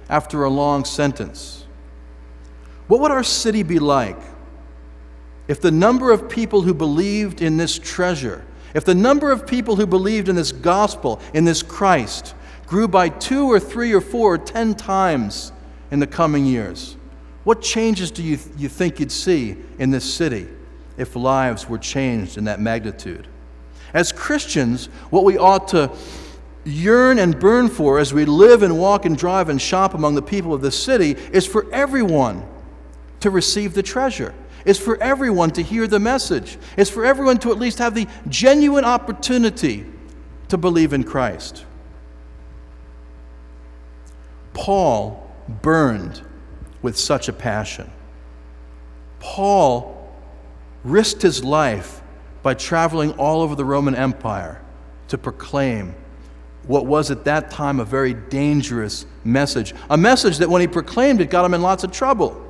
after a long sentence. What would our city be like if the number of people who believed in this treasure, if the number of people who believed in this gospel, in this Christ, grew by 2 or 3 or 4 or 10 times in the coming years? What changes do you think you'd see in this city if lives were changed in that magnitude? As Christians, what we ought to yearn and burn for as we live and walk and drive and shop among the people of this city is for everyone to receive the treasure, is for everyone to hear the message, is for everyone to at least have the genuine opportunity to believe in Christ. Paul burned with such a passion. Paul risked his life by traveling all over the Roman Empire to proclaim what was at that time a very dangerous message, a message that when he proclaimed it got him in lots of trouble.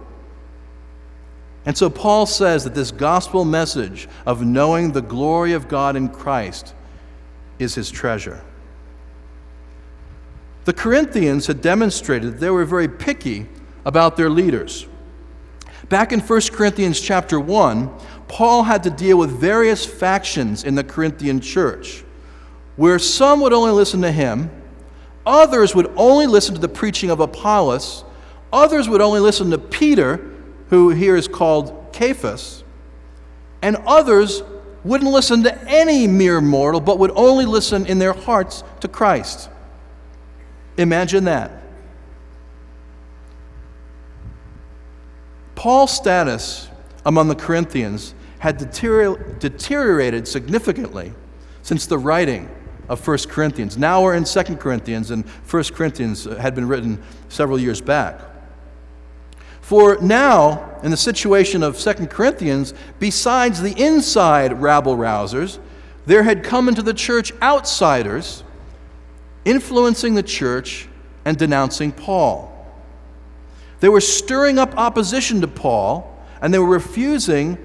And so Paul says that this gospel message of knowing the glory of God in Christ is his treasure. The Corinthians had demonstrated that they were very picky about their leaders. Back in 1 Corinthians chapter 1, Paul had to deal with various factions in the Corinthian church, where some would only listen to him, others would only listen to the preaching of Apollos, others would only listen to Peter, who here is called Cephas, and others wouldn't listen to any mere mortal, but would only listen in their hearts to Christ. Imagine that. Paul's status among the Corinthians had deteriorated significantly since the writing of 1 Corinthians. Now we're in 2 Corinthians, and 1 Corinthians had been written several years back. For now, in the situation of 2 Corinthians, besides the inside rabble-rousers, there had come into the church outsiders influencing the church and denouncing Paul. They were stirring up opposition to Paul, and they were refusing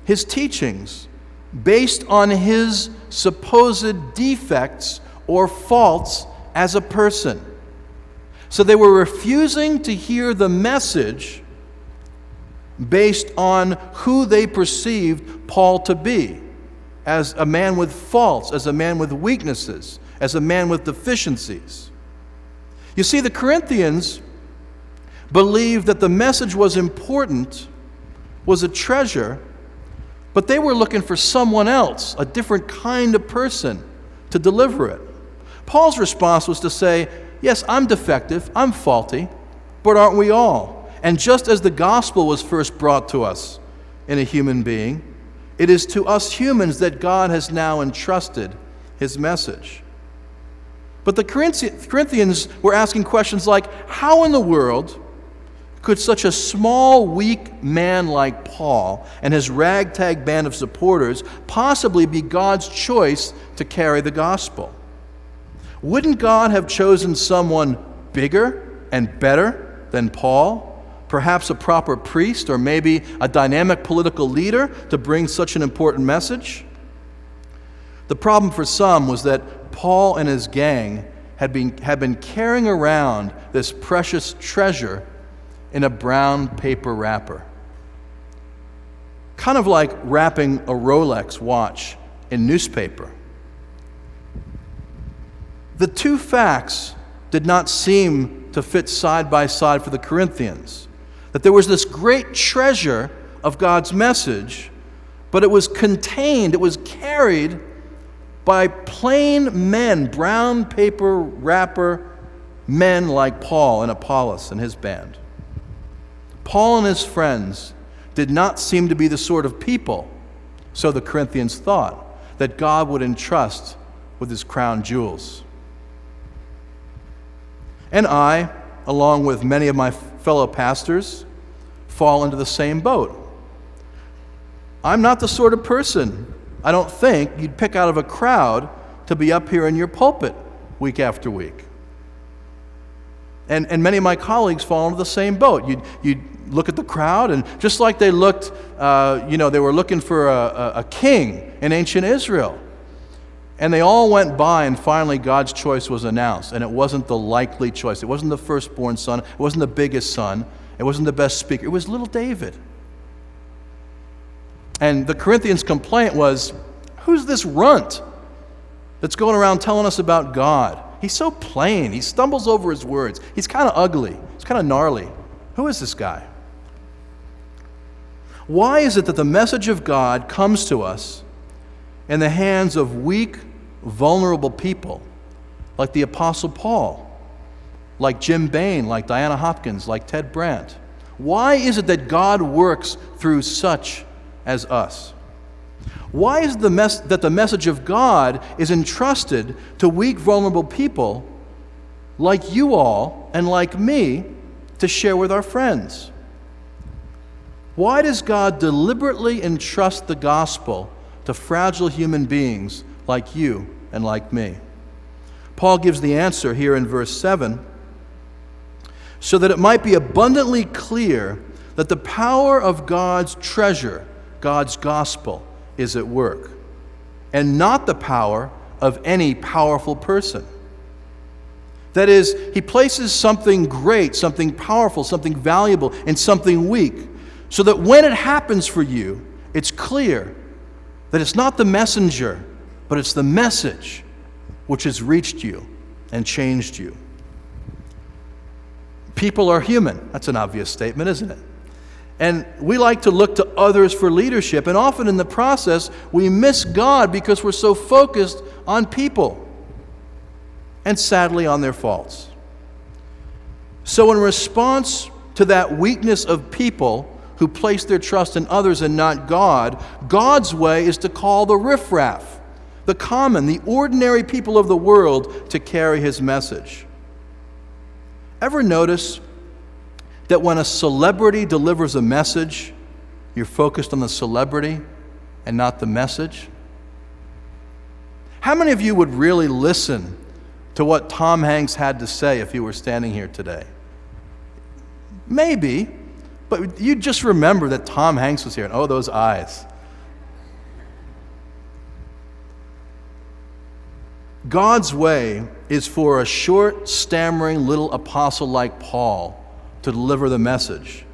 his teachings based on his supposed defects or faults as a person. So they were refusing to hear the message based on who they perceived Paul to be, as a man with faults, as a man with weaknesses, as a man with deficiencies. You see, the Corinthians believed that the message was important, was a treasure, but they were looking for someone else, a different kind of person, to deliver it. Paul's response was to say, yes, I'm defective, I'm faulty, but aren't we all? And just as the gospel was first brought to us in a human being, it is to us humans that God has now entrusted his message. But the Corinthians were asking questions like, how in the world could such a small, weak man like Paul and his ragtag band of supporters possibly be God's choice to carry the gospel? Wouldn't God have chosen someone bigger and better than Paul? Perhaps a proper priest, or maybe a dynamic political leader to bring such an important message? The problem for some was that Paul and his gang had been carrying around this precious treasure in a brown paper wrapper. Kind of like wrapping a Rolex watch in newspaper. The two facts did not seem to fit side by side for the Corinthians. That there was this great treasure of God's message, but it was contained, it was carried by plain men, brown paper wrapper men like Paul and Apollos and his band. Paul and his friends did not seem to be the sort of people, so the Corinthians thought, that God would entrust with his crown jewels. And I, along with many of my fellow pastors, fall into the same boat. I'm not the sort of person, I don't think, you'd pick out of a crowd to be up here in your pulpit week after week. And many of my colleagues fall into the same boat. You'd look at the crowd, and just like they looked, they were looking for a king in ancient Israel. And they all went by, and finally God's choice was announced. And it wasn't the likely choice. It wasn't the firstborn son. It wasn't the biggest son. It wasn't the best speaker. It was little David. And the Corinthians' complaint was, who's this runt that's going around telling us about God? He's so plain. He stumbles over his words. He's kind of ugly. He's kind of gnarly. Who is this guy? Why is it that the message of God comes to us in the hands of weak, vulnerable people like the Apostle Paul, like Jim Bain, like Diana Hopkins, like Ted Brandt? Why is it that God works through such as us? Why is it that the message of God is entrusted to weak, vulnerable people like you all and like me to share with our friends? Why does God deliberately entrust the gospel to fragile human beings like you and like me? Paul gives the answer here in verse 7, so that it might be abundantly clear that the power of God's treasure, God's gospel, is at work, and not the power of any powerful person. That is, he places something great, something powerful, something valuable in something weak, so that when it happens for you, it's clear that it's not the messenger, but it's the message which has reached you and changed you. People are human. That's an obvious statement, isn't it? And we like to look to others for leadership, and often in the process, we miss God because we're so focused on people, and sadly on their faults. So in response to that weakness of people who place their trust in others and not God, God's way is to call the riffraff, the common, the ordinary people of the world to carry his message. Ever notice that when a celebrity delivers a message, you're focused on the celebrity and not the message? How many of you would really listen to what Tom Hanks had to say if he were standing here today? Maybe, but you just remember that Tom Hanks was here, and oh, those eyes. God's way is for a short, stammering little apostle like Paul to deliver the message.